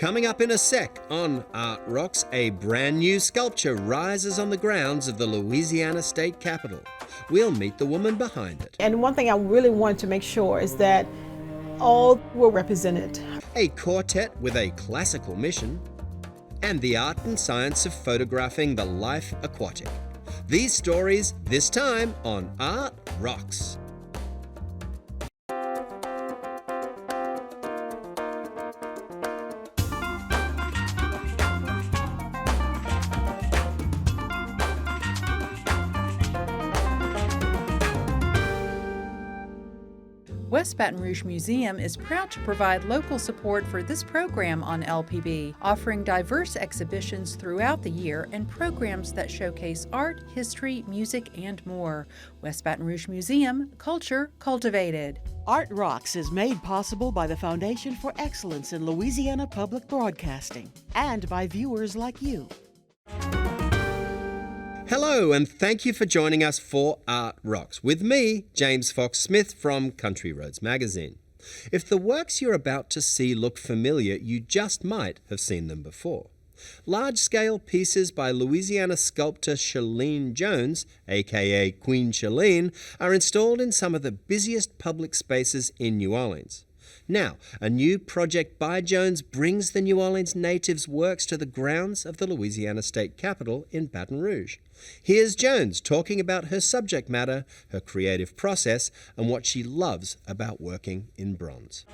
Coming up in a sec on Art Rocks, a brand new sculpture rises on the grounds of the Louisiana State Capitol. We'll meet the woman behind it. And one thing I really wanted to make sure is that all were represented. A quartet with a classical mission, and the art and science of photographing the life aquatic. These stories this time on Art Rocks. West Baton Rouge Museum is proud to provide local support for this program on LPB, offering diverse exhibitions throughout the year and programs that showcase art, history, music, and more. West Baton Rouge Museum, culture cultivated. Art Rocks is made possible by the Foundation for Excellence in Louisiana Public Broadcasting and by viewers like you. Hello, and thank you for joining us for Art Rocks with me, James Fox Smith from Country Roads Magazine. If the works you're about to see look familiar, you just might have seen them before. Large-scale pieces by Louisiana sculptor Sheleen Jones, aka Queen Sheleen, are installed in some of the busiest public spaces in New Orleans. Now, a new project by Jones brings the New Orleans natives' works to the grounds of the Louisiana State Capitol in Baton Rouge. Here's Jones talking about her subject matter, her creative process, and what she loves about working in bronze.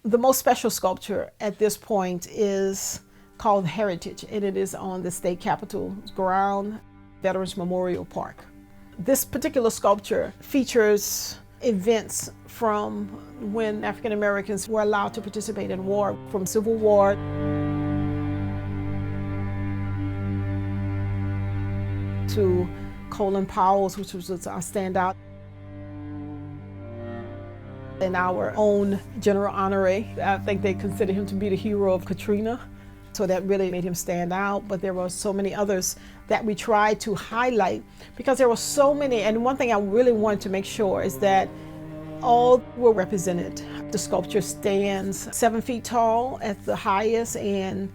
The most special sculpture at this point is called Heritage, and it is on the state capitol ground, Veterans Memorial Park. This particular sculpture features events from when African Americans were allowed to participate in war, from Civil War to Colin Powell's, which was our standout, and our own General Honoré. I think they consider him to be the hero of Katrina. So that really made him stand out, but there were so many others that we tried to highlight because there were so many, and one thing I really wanted to make sure is that all were represented. The sculpture stands 7 feet tall at the highest and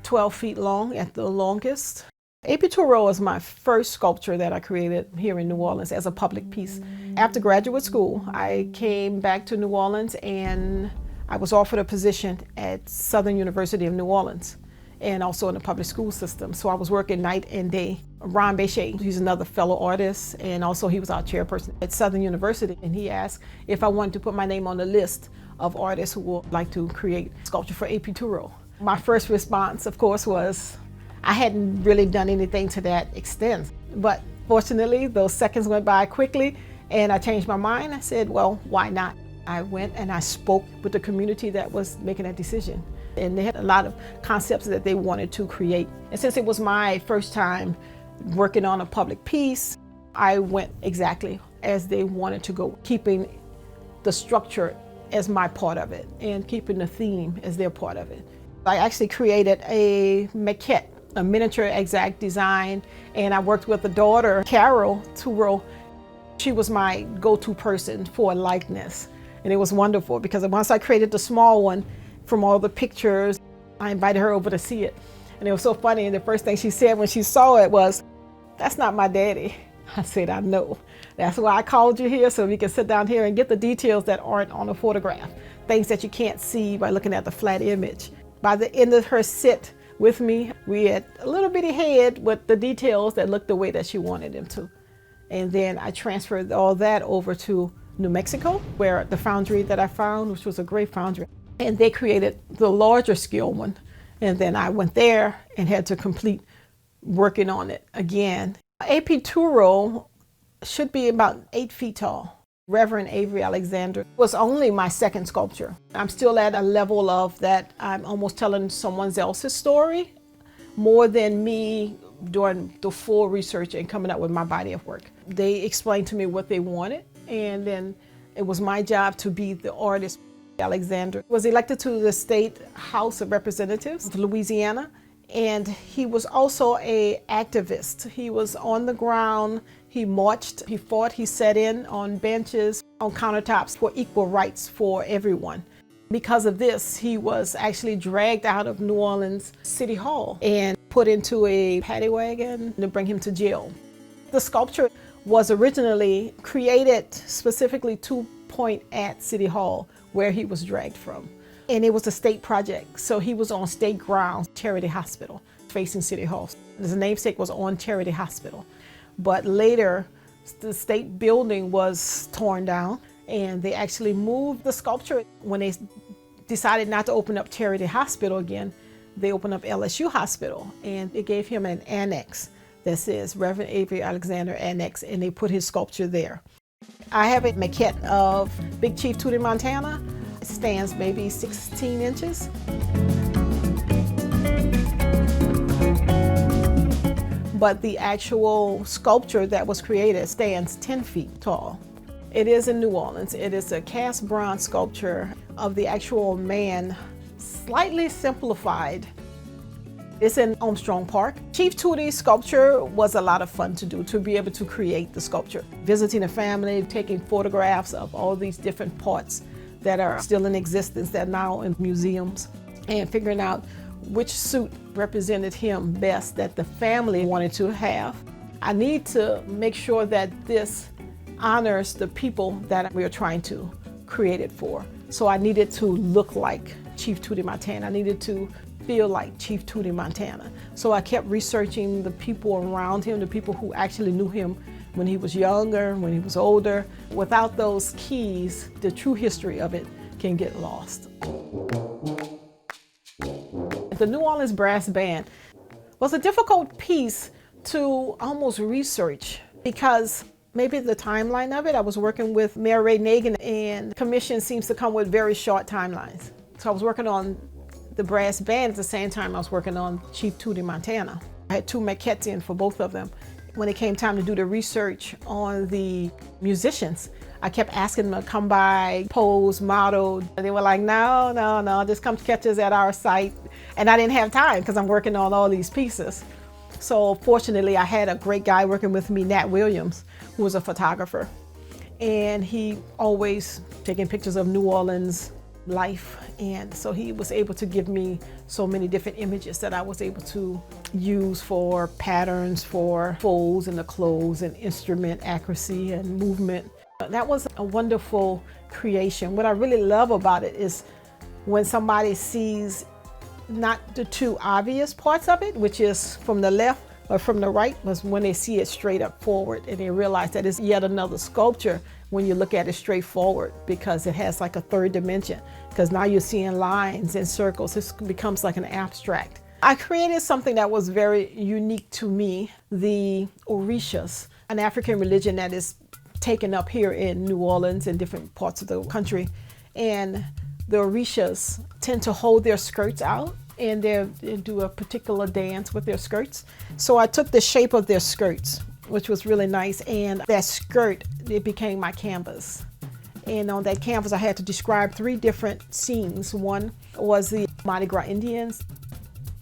12 feet long at the longest. A.P. Toureau is my first sculpture that I created here in New Orleans as a public piece. After graduate school, I came back to New Orleans and I was offered a position at Southern University of New Orleans and also in the public school system. So I was working night and day. Ron Bechet, he's another fellow artist, and also he was our chairperson at Southern University, and he asked if I wanted to put my name on the list of artists who would like to create sculpture for A.P. Toureau. My first response, of course, was I hadn't really done anything to that extent. But fortunately, those seconds went by quickly, and I changed my mind. I said, well, why not? I went and I spoke with the community that was making that decision. And they had a lot of concepts that they wanted to create. And since it was my first time working on a public piece, I went exactly as they wanted to go, keeping the structure as my part of it and keeping the theme as their part of it. I actually created a maquette, a miniature exact design, and I worked with the daughter, Carol Toureau. She was my go-to person for a likeness. And it was wonderful because once I created the small one from all the pictures, I invited her over to see it. And it was so funny, and the first thing she said when she saw it was, "That's not my daddy." I said, "I know. That's why I called you here, so we can sit down here and get the details that aren't on a photograph, things that you can't see by looking at the flat image." By the end of her sit with me, we had a little bitty head with the details that looked the way that she wanted them to. And then I transferred all that over to New Mexico, where the foundry that I found, which was a great foundry, and they created the larger scale one. And then I went there and had to complete working on it again. A.P. Toureau should be about 8 feet tall. Reverend Avery Alexander was only my second sculpture. I'm still at a level of that I'm almost telling someone else's story more than me doing the full research and coming up with my body of work. They explained to me what they wanted, and then it was my job to be the artist. Alexander was elected to the State House of Representatives of Louisiana, and he was also an activist. He was on the ground, he marched, he fought, he sat in on benches, on countertops for equal rights for everyone. Because of this, he was actually dragged out of New Orleans City Hall and put into a paddy wagon to bring him to jail. The sculpture was originally created specifically to point at City Hall, where he was dragged from. And it was a state project, so he was on state grounds, Charity Hospital, facing City Hall. His namesake was on Charity Hospital. But later, the state building was torn down, and they actually moved the sculpture. When they decided not to open up Charity Hospital again, they opened up LSU Hospital, and it gave him an annex that says Reverend Avery Alexander Annex, and they put his sculpture there. I have a maquette of Big Chief Tootie Montana. It stands maybe 16 inches. But the actual sculpture that was created stands 10 feet tall. It is in New Orleans. It is a cast bronze sculpture of the actual man, slightly simplified. It's in Armstrong Park. Chief Tootie's sculpture was a lot of fun to do, to be able to create the sculpture. Visiting a family, taking photographs of all these different parts that are still in existence, that are now in museums, and figuring out which suit represented him best that the family wanted to have. I need to make sure that this honors the people that we are trying to create it for. So I needed to look like Chief Tootie Montana. I needed to feel like Chief Tootie Montana. So I kept researching the people around him, the people who actually knew him when he was younger, when he was older. Without those keys, the true history of it can get lost. The New Orleans Brass Band was a difficult piece to almost research, because maybe the timeline of it, I was working with Mayor Ray Nagin, and commission seems to come with very short timelines. So I was working on the brass band at the same time I was working on Chief Tootie Montana. I had 2 maquettes in for both of them. When it came time to do the research on the musicians, I kept asking them to come by, pose, model. They were like, no, just come catch us at our site. And I didn't have time because I'm working on all these pieces. So fortunately, I had a great guy working with me, Nat Williams, who was a photographer. And he always taking pictures of New Orleans life, and so he was able to give me so many different images that I was able to use for patterns, for folds in the clothes, and instrument accuracy and movement. That was a wonderful creation. What I really love about it is when somebody sees not the 2 obvious parts of it, which is from the left or from the right, was when they see it straight up forward, and they realize that it's yet another sculpture when you look at it straight forward, because it has like a 3rd dimension, because now you're seeing lines and circles. This becomes like an abstract. I created something that was very unique to me, the Orishas, an African religion that is taken up here in New Orleans and different parts of the country. And the Orishas tend to hold their skirts out, and they do a particular dance with their skirts. So I took the shape of their skirts, which was really nice, and that skirt, it became my canvas. And on that canvas, I had to describe 3 different scenes. One was the Mardi Gras Indians.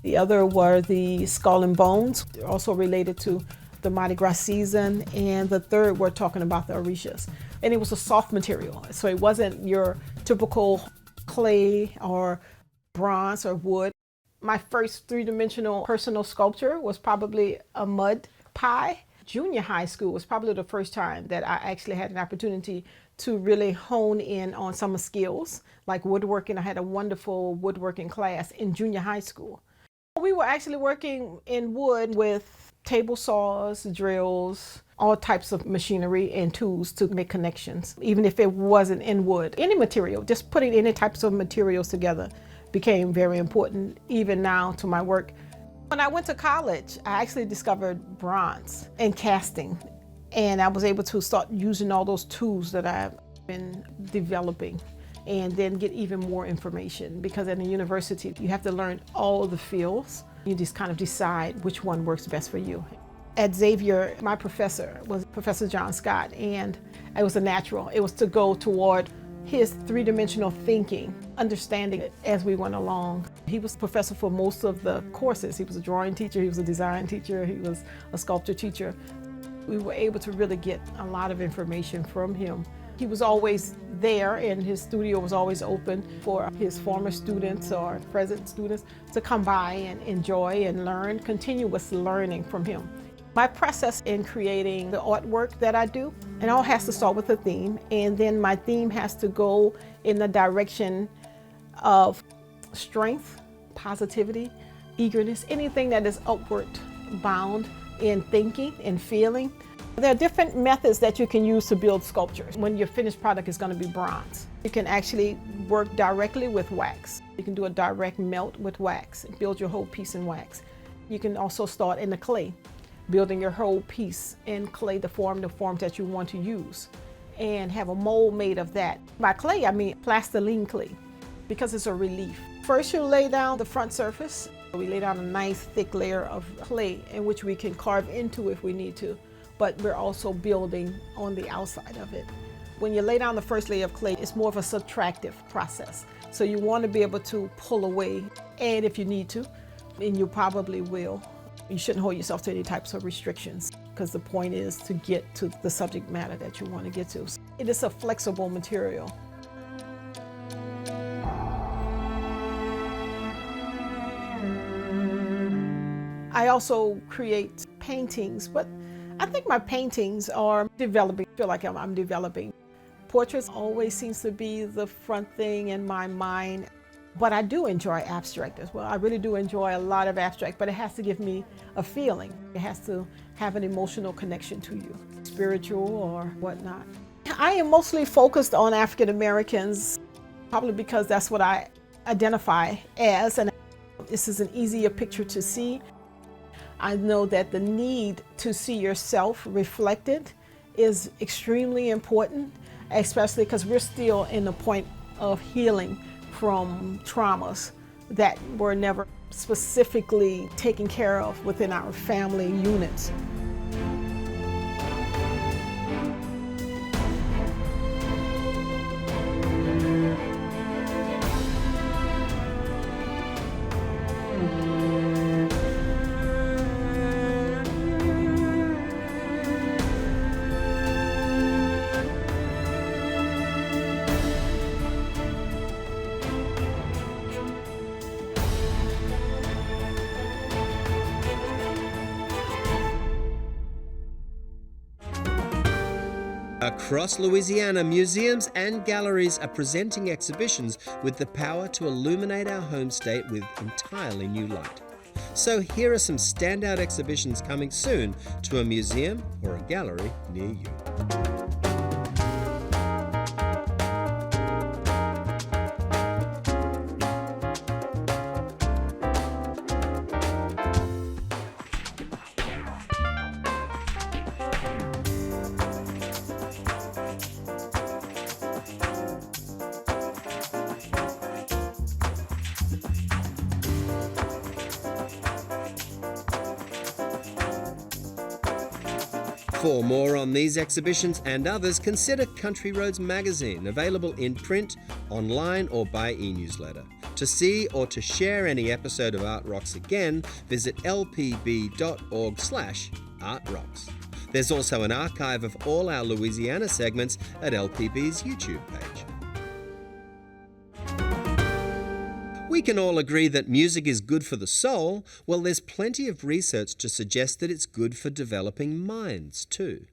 The other were the Skull and Bones, also related to the Mardi Gras season. And the third, we're talking about the Orishas. And it was a soft material, so it wasn't your typical clay or bronze or wood. My first 3-dimensional personal sculpture was probably a mud pie. Junior high school was probably the first time that I actually had an opportunity to really hone in on some skills like woodworking. I had a wonderful woodworking class in junior high school. We were actually working in wood with table saws, drills, all types of machinery and tools to make connections, even if it wasn't in wood. Any material, just putting any types of materials together became very important, even now to my work. When I went to college, I actually discovered bronze and casting, and I was able to start using all those tools that I've been developing, and then get even more information, because at a university, you have to learn all the fields. You just kind of decide which one works best for you. At Xavier, my professor was Professor John Scott, and it was a natural. It was to go toward his three-dimensional thinking, understanding it as we went along. He was professor for most of the courses. He was a drawing teacher, he was a design teacher, he was a sculpture teacher. We were able to really get a lot of information from him. He was always there, and his studio was always open for his former students or present students to come by and enjoy and learn, continuous learning from him. My process in creating the artwork that I do, it all has to start with a theme, and then my theme has to go in the direction of strength, positivity, eagerness, anything that is upward bound in thinking and feeling. There are different methods that you can use to build sculptures. When your finished product is going to be bronze, you can actually work directly with wax. You can do a direct melt with wax and build your whole piece in wax. You can also start in the clay, building your whole piece in clay, the form that you want to use, and have a mold made of that. By clay, I mean plastiline clay, because it's a relief. First, you lay down the front surface. We lay down a nice thick layer of clay in which we can carve into if we need to, but we're also building on the outside of it. When you lay down the first layer of clay, it's more of a subtractive process. So you want to be able to pull away, and if you need to, and you probably will, you shouldn't hold yourself to any types of restrictions, because the point is to get to the subject matter that you want to get to. It is a flexible material. I also create paintings, but I think my paintings are developing. I feel like I'm developing. Portraits always seems to be the front thing in my mind, but I do enjoy abstract as well. I really do enjoy a lot of abstract, but it has to give me a feeling. It has to have an emotional connection to you, spiritual or whatnot. I am mostly focused on African Americans, probably because that's what I identify as, and this is an easier picture to see. I know that the need to see yourself reflected is extremely important, especially because we're still in the point of healing from traumas that were never specifically taken care of within our family units. Across Louisiana, museums and galleries are presenting exhibitions with the power to illuminate our home state with entirely new light. So here are some standout exhibitions coming soon to a museum or a gallery near you. For more on these exhibitions and others, consider Country Roads Magazine, available in print, online, or by e-newsletter. To see or to share any episode of Art Rocks again, visit lpb.org/artrocks. There's also an archive of all our Louisiana segments at LPB's YouTube page. We can all agree that music is good for the soul. Well, there's plenty of research to suggest that it's good for developing minds, too.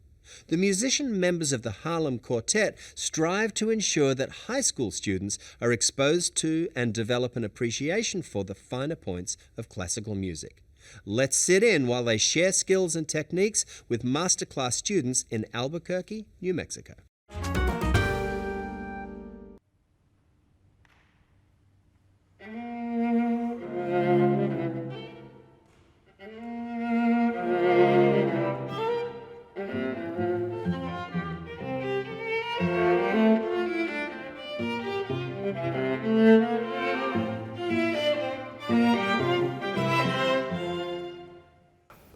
The musician members of the Harlem Quartet strive to ensure that high school students are exposed to and develop an appreciation for the finer points of classical music. Let's sit in while they share skills and techniques with masterclass students in Albuquerque, New Mexico.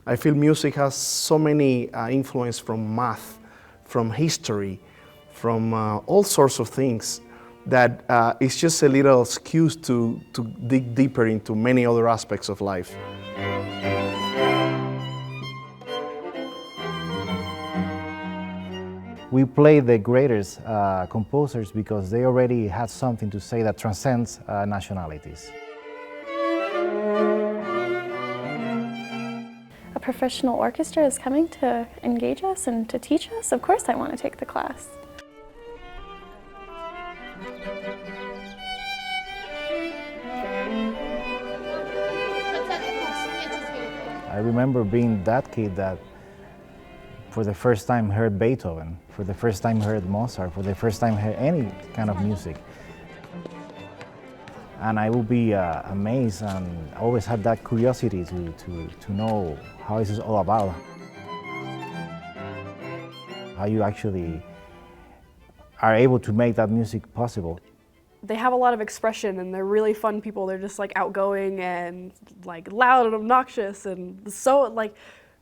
I feel music has so many influence from math, from history, from all sorts of things that it's just a little excuse to dig deeper into many other aspects of life. We play the greatest composers because they already had something to say that transcends nationalities. A professional orchestra is coming to engage us and to teach us. Of course I want to take the class. I remember being that kid that for the first time heard Beethoven, for the first time heard Mozart, for the first time heard any kind of music. And I would be amazed and always had that curiosity to know how this is all about. How you actually are able to make that music possible. They have a lot of expression and they're really fun people. They're just like outgoing and like loud and obnoxious and so like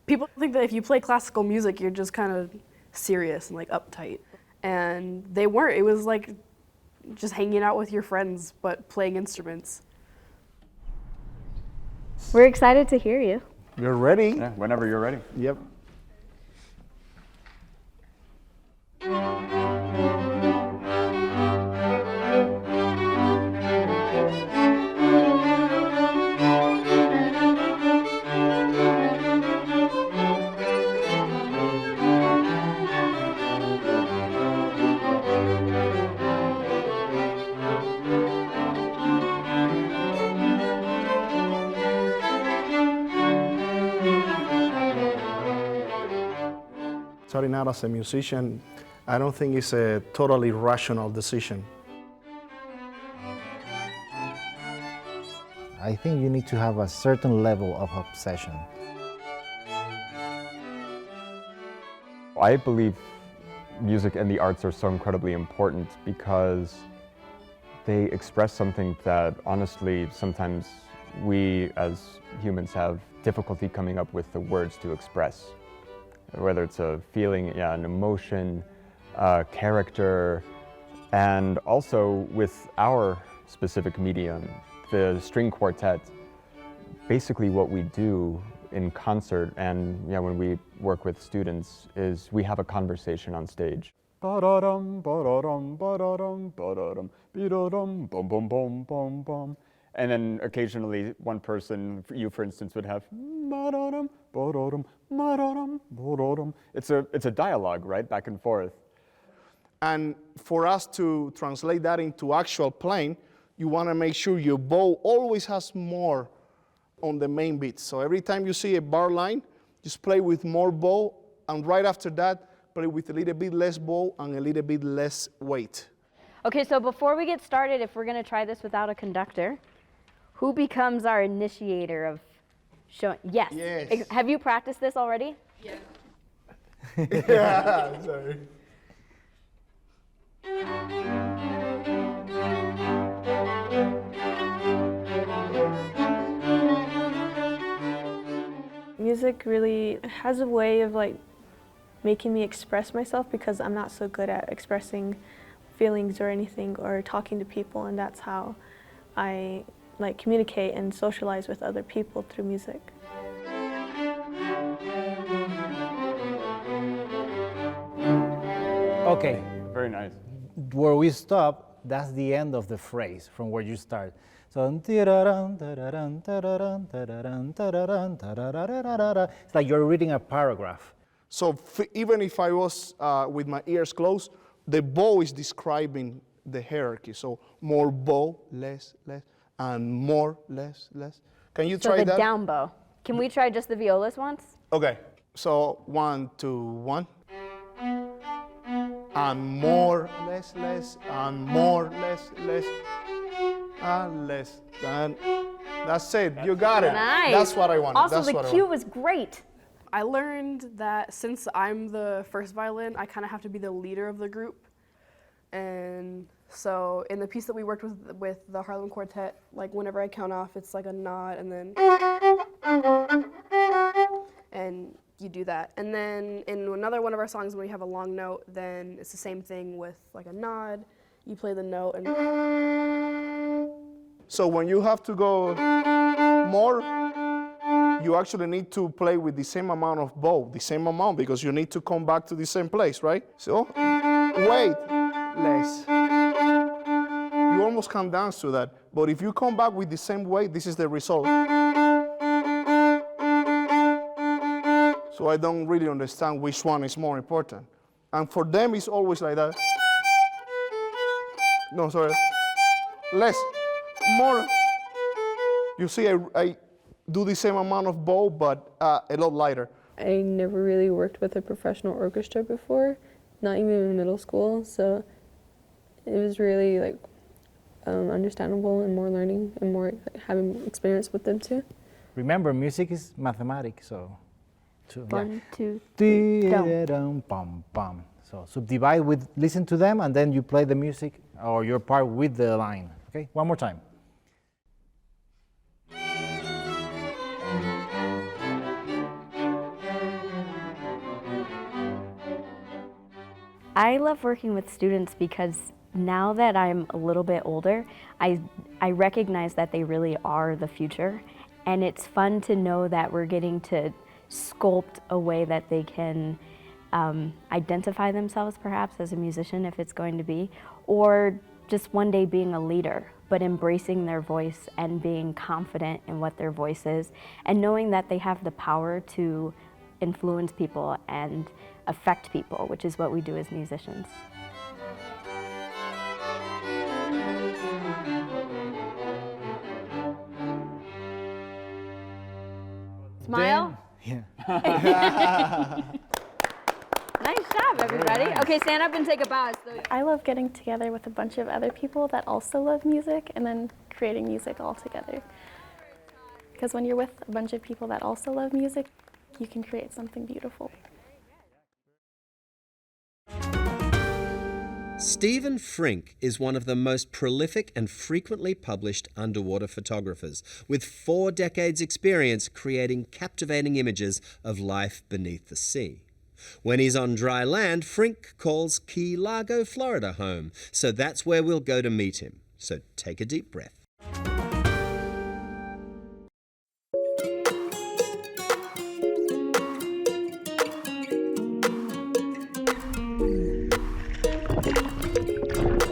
people think that if you play classical music you're just kind of serious and like uptight. And they weren't. It was like just hanging out with your friends but playing instruments. We're excited to hear you. You're ready? Yeah, whenever you're ready. Yep. Starting out as a musician, I don't think it's a totally rational decision. I think you need to have a certain level of obsession. I believe music and the arts are so incredibly important because they express something that honestly sometimes we as humans have difficulty coming up with the words to express. Whether it's a feeling, an emotion, character, and also with our specific medium, the string quartet, basically what we do in concert and when we work with students is we have a conversation on stage. Ba-da-dum, ba-da-dum, ba-da-dum, ba-da-dum, be-da-dum, bum, bum, bum, bum, bum. And then occasionally one person, you for instance, would have ba-da-dum, ba-da-dum, ba-da-dum, ba-da-dum. It's a dialogue, right, back and forth. And for us to translate that into actual playing, you want to make sure your bow always has more on the main beat. So every time you see a bar line, just play with more bow, and right after that, play with a little bit less bow and a little bit less weight. Okay, so before we get started, if we're going to try this without a conductor, who becomes our initiator of showing? Yes. Yes. Have you practiced this already? Yeah. Yeah, sorry. Music really has a way of like making me express myself because I'm not so good at expressing feelings or anything or talking to people, and that's how I like communicate and socialize with other people through music. Okay, Very nice. where we stop, that's the end of the phrase from where you start. So it's like you're reading a paragraph. So even if I was with my ears closed, the bow is describing the hierarchy. So more bow, less, and more, less. Can you try So the that? down bow. Can we try just the violas once? Okay. So 1, 2, 1. And more, less, and more, less, and less. And that's it. You got it. Nice. That's what I wanted. Also, That's the what I cue wanted. was great. I learned that since I'm the first violin, I kind of have to be the leader of the group. And so in the piece that we worked with the Harlem Quartet, like whenever I count off, it's like a nod and then, and you do that. And then in another one of our songs, when we have a long note, then it's the same thing with like a nod. You play the note and... So when you have to go more, you actually need to play with the same amount of bow, the same amount, because you need to come back to the same place, right? So, wait, less. You almost can dance to that. But if you come back with the same weight, this is the result. So I don't really understand which one is more important. And for them, it's always like that. No, sorry. Less. More. You see, I do the same amount of bow, but a lot lighter. I never really worked with a professional orchestra before, not even in middle school, so it was really like understandable and more learning and more having experience with them too. Remember, music is mathematics, so. 1, 2, 3, bum, bum. So subdivide with, listen to them, and then you play the music or your part with the line. Okay, one more time. I love working with students because now that I'm a little bit older, I recognize that they really are the future. And it's fun to know that we're getting to sculpt a way that they can identify themselves perhaps as a musician, if it's going to be, or just one day being a leader, but embracing their voice and being confident in what their voice is, and knowing that they have the power to influence people and affect people, which is what we do as musicians. Smile. Yeah. Nice job, everybody. Okay, stand up and take a bow. I love getting together with a bunch of other people that also love music and then creating music all together. Because when you're with a bunch of people that also love music, you can create something beautiful. Stephen Frink is one of the most prolific and frequently published underwater photographers, with 4 decades' experience creating captivating images of life beneath the sea. When he's on dry land, Frink calls Key Largo, Florida home, so that's where we'll go to meet him. So take a deep breath.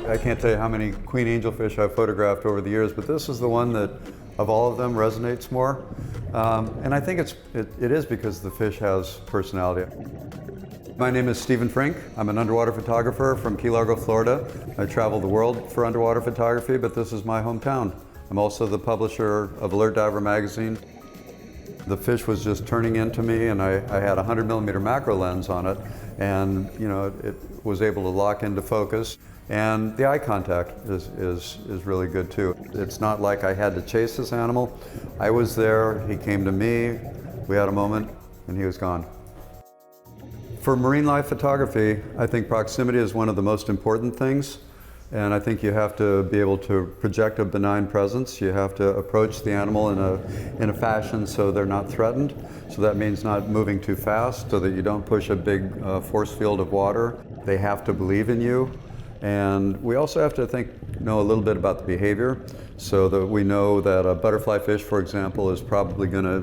I can't tell you how many queen angelfish I've photographed over the years, but this is the one that, of all of them, resonates more. And I think it is because the fish has personality. My name is Stephen Frink. I'm an underwater photographer from Key Largo, Florida. I travel the world for underwater photography, but this is my hometown. I'm also the publisher of Alert Diver magazine. The fish was just turning into me, and I had a 100mm macro lens on it, and it was able to lock into focus. And the eye contact is really good too. It's not like I had to chase this animal. I was there, he came to me, we had a moment, and he was gone. For marine life photography, I think proximity is one of the most important things. And I think you have to be able to project a benign presence. You have to approach the animal in a fashion so they're not threatened. So that means not moving too fast so that you don't push a big force field of water. They have to believe in you. And we also have to know a little bit about the behavior so that we know that a butterfly fish, for example, is probably going to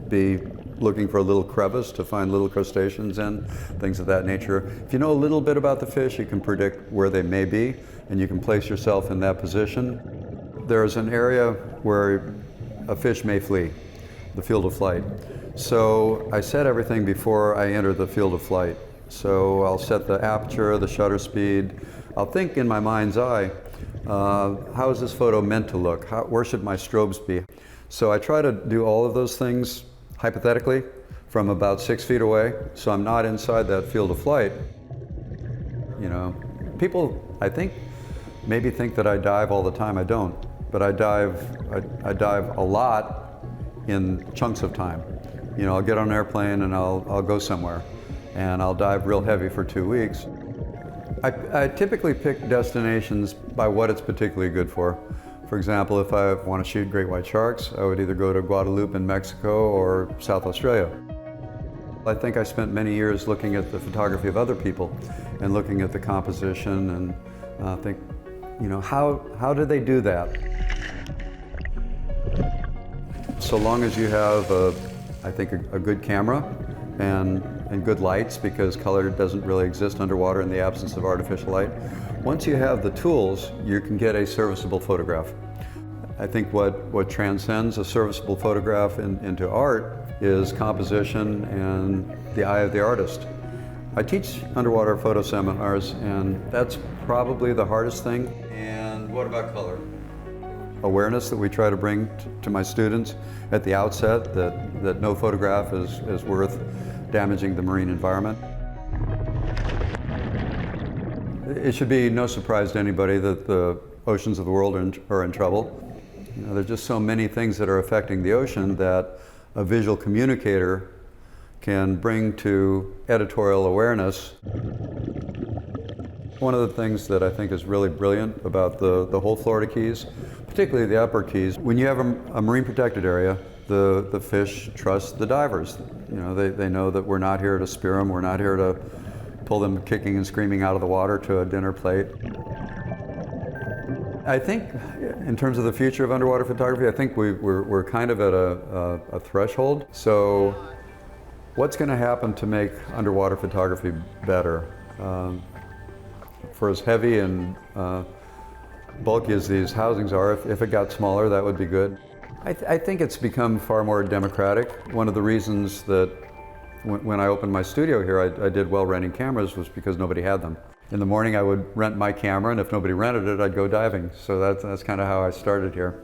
be looking for a little crevice to find little crustaceans in, things of that nature. If you know a little bit about the fish, you can predict where they may be, and you can place yourself in that position. There's an area where a fish may flee, the field of flight. So I set everything before I enter the field of flight. So I'll set the aperture, the shutter speed. I'll think in my mind's eye, how is this photo meant to look? Where should my strobes be? So I try to do all of those things hypothetically from about 6 feet away, so I'm not inside that field of flight. People, I think, maybe think that I dive all the time. I don't, but I dive a lot in chunks of time. I'll get on an airplane and I'll go somewhere, and I'll dive real heavy for 2 weeks. I typically pick destinations by what it's particularly good for. For example, if I want to shoot great white sharks, I would either go to Guadalupe in Mexico or South Australia. I think I spent many years looking at the photography of other people and looking at the composition and think, you know, how do they do that? So long as you have, I think, a good camera and good lights, because color doesn't really exist underwater in the absence of artificial light. Once you have the tools, you can get a serviceable photograph. I think what transcends a serviceable photograph into art is composition and the eye of the artist. I teach underwater photo seminars, and that's probably the hardest thing. And what about color? Awareness that we try to bring to my students at the outset, that no photograph is worth damaging the marine environment. It should be no surprise to anybody that the oceans of the world are in trouble. You know, there's just so many things that are affecting the ocean that a visual communicator can bring to editorial awareness. One of the things that I think is really brilliant about the whole Florida Keys, particularly the upper Keys, when you have a marine protected area, the fish trust the divers. You know, they know that we're not here to spear them, we're not here to pull them kicking and screaming out of the water to a dinner plate. I think in terms of the future of underwater photography, I think we're kind of at a threshold. So what's going to happen to make underwater photography better? For as heavy and bulky as these housings are, if it got smaller, that would be good. I think it's become far more democratic. One of the reasons that when I opened my studio here, I did well renting cameras was because nobody had them. In the morning I would rent my camera, and if nobody rented it, I'd go diving. So that's kind of how I started here.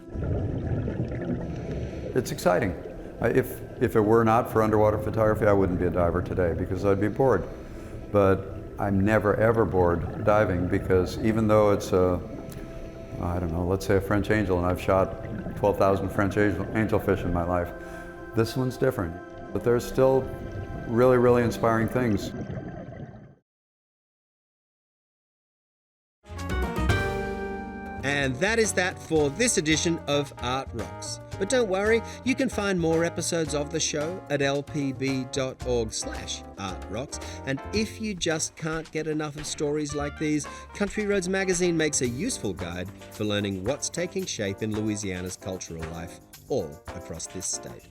It's exciting. If it were not for underwater photography, I wouldn't be a diver today because I'd be bored. But I'm never ever bored diving, because even though it's I don't know, let's say a French angel, and I've shot 12,000 French angelfish in my life, this one's different. But there's still really, really inspiring things. And that is that for this edition of Art Rocks. But don't worry, you can find more episodes of the show at lpb.org/artrocks. And if you just can't get enough of stories like these, Country Roads magazine makes a useful guide for learning what's taking shape in Louisiana's cultural life all across this state.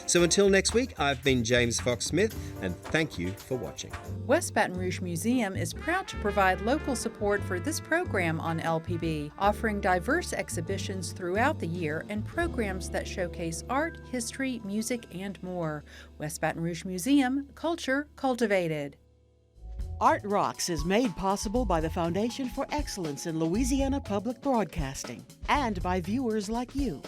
So until next week, I've been James Fox Smith, and thank you for watching. West Baton Rouge Museum is proud to provide local support for this program on LPB, offering diverse exhibitions throughout the year and programs that showcase art, history, music, and more. West Baton Rouge Museum, culture cultivated. Art Rocks is made possible by the Foundation for Excellence in Louisiana Public Broadcasting and by viewers like you.